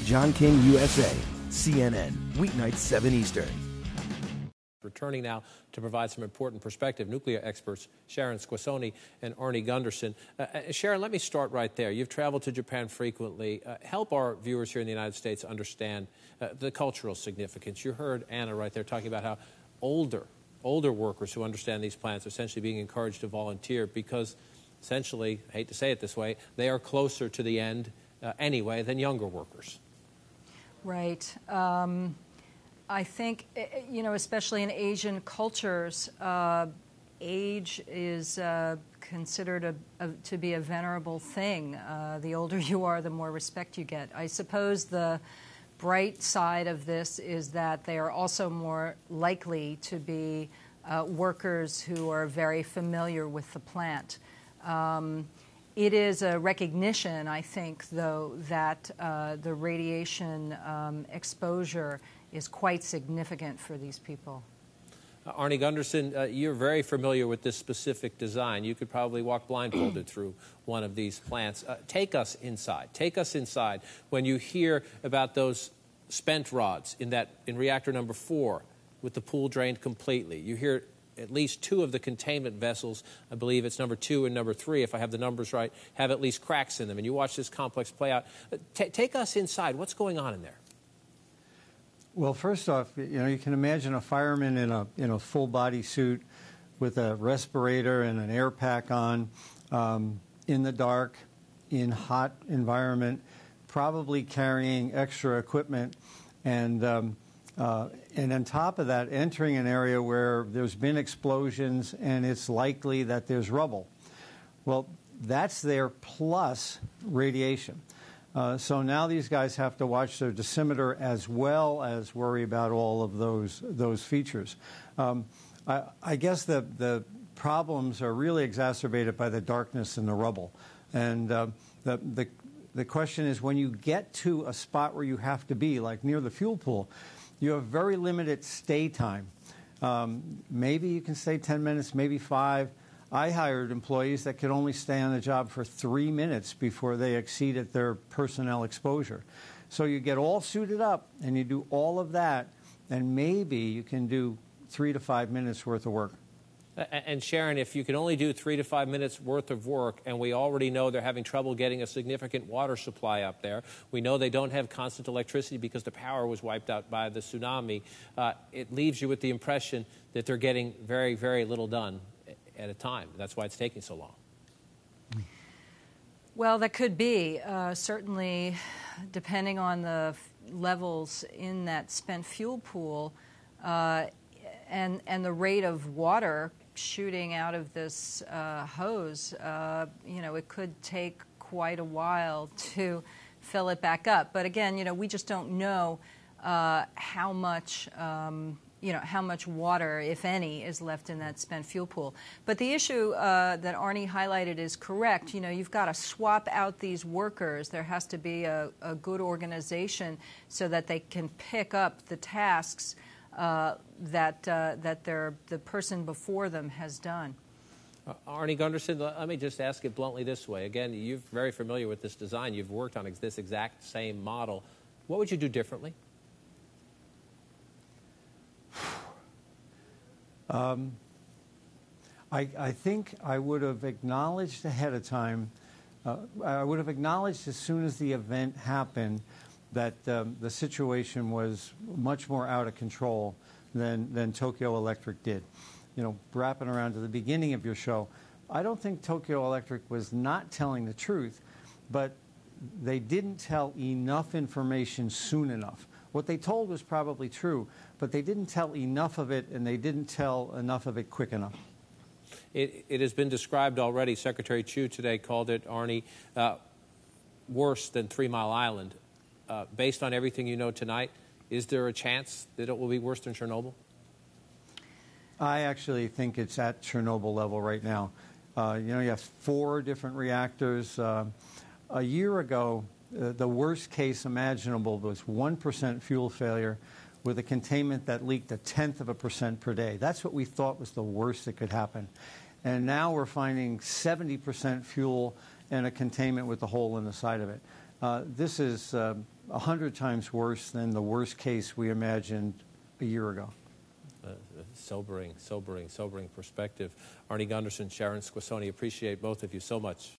John King, USA, CNN, weeknights 7 Eastern. Returning now to provide some important perspective, nuclear experts Sharon Squassoni and Arnie Gundersen. Sharon, let me start right there. You've traveled to Japan frequently. Help our viewers here in the United States understand the cultural significance. You heard Anna right there talking about how older workers who understand these plants are essentially being encouraged to volunteer because essentially, I hate to say it this way, they are closer to the end anyway than younger workers. Right. I think, you know, especially in Asian cultures, age is considered to be a venerable thing. The older you are, the more respect you get. I suppose the bright side of this is that they are also more likely to be workers who are very familiar with the plant. It is a recognition, I think, though, that the radiation exposure is quite significant for these people. Arnie Gundersen, you're very familiar with this specific design. You could probably walk blindfolded through one of these plants. Take us inside. Take us inside when you hear about those spent rods in reactor number 4 with the pool drained completely. You hear at least 2 of the containment vessels, I believe it's number 2 and number 3, if I have the numbers right, have at least cracks in them. And you watch this complex play out. Take us inside. What's going on in there? Well, first off, you know, you can imagine a fireman in a full body suit with a respirator and an air pack on, in the dark, in hot environment, probably carrying extra equipment, and on top of that, entering an area where there's been explosions and it's likely that there's rubble. Well, that's there plus radiation. So now these guys have to watch their dosimeter as well as worry about all of those features. I guess the problems are really exacerbated by the darkness and the rubble. And the question is, when you get to a spot where you have to be, like near the fuel pool, you have very limited stay time. Maybe you can stay 10 minutes, maybe 5. I hired employees that could only stay on the job for 3 minutes before they exceeded their personnel exposure. So you get all suited up and you do all of that, and maybe you can do 3 to 5 minutes worth of work. And Sharon, if you can only do 3 to 5 minutes worth of work, and we already know they're having trouble getting a significant water supply up there, we know they don't have constant electricity because the power was wiped out by the tsunami, it leaves you with the impression that they're getting very, very little done at a time. That's why it's taking so long. Well, that could be. Certainly, depending on the levels in that spent fuel pool and the rate of water shooting out of this hose, you know, it could take quite a while to fill it back up. But again, you know, we just don't know how much how much water, if any, is left in that spent fuel pool. But the issue that Arnie highlighted is correct. You know, you've got to swap out these workers. There has to be a good organization so that they can pick up the tasks that the person before them has done. Arnie Gundersen, let me just ask it bluntly this way. Again, you're very familiar with this design. You've worked on this exact same model. What would you do differently? I think I would have acknowledged ahead of time, I would have acknowledged as soon as the event happened that the situation was much more out of control than Tokyo Electric did. You know, wrapping around to the beginning of your show, I don't think Tokyo Electric was not telling the truth, but they didn't tell enough information soon enough. What they told was probably true, but they didn't tell enough of it, and they didn't tell enough of it quick enough. It has been described already. Secretary Chu today called it, Arnie, worse than 3 Mile Island. Based on everything you know tonight, is there a chance that it will be worse than Chernobyl? I actually think it's at Chernobyl level right now. You know, you have 4 different reactors. A year ago, the worst case imaginable was 1% fuel failure with a containment that leaked 0.1% per day. That's what we thought was the worst that could happen. And now we're finding 70% fuel and a containment with a hole in the side of it. This is 100 times worse than the worst case we imagined a year ago. Sobering perspective. Arnie Gundersen, Sharon Squassoni, appreciate both of you so much.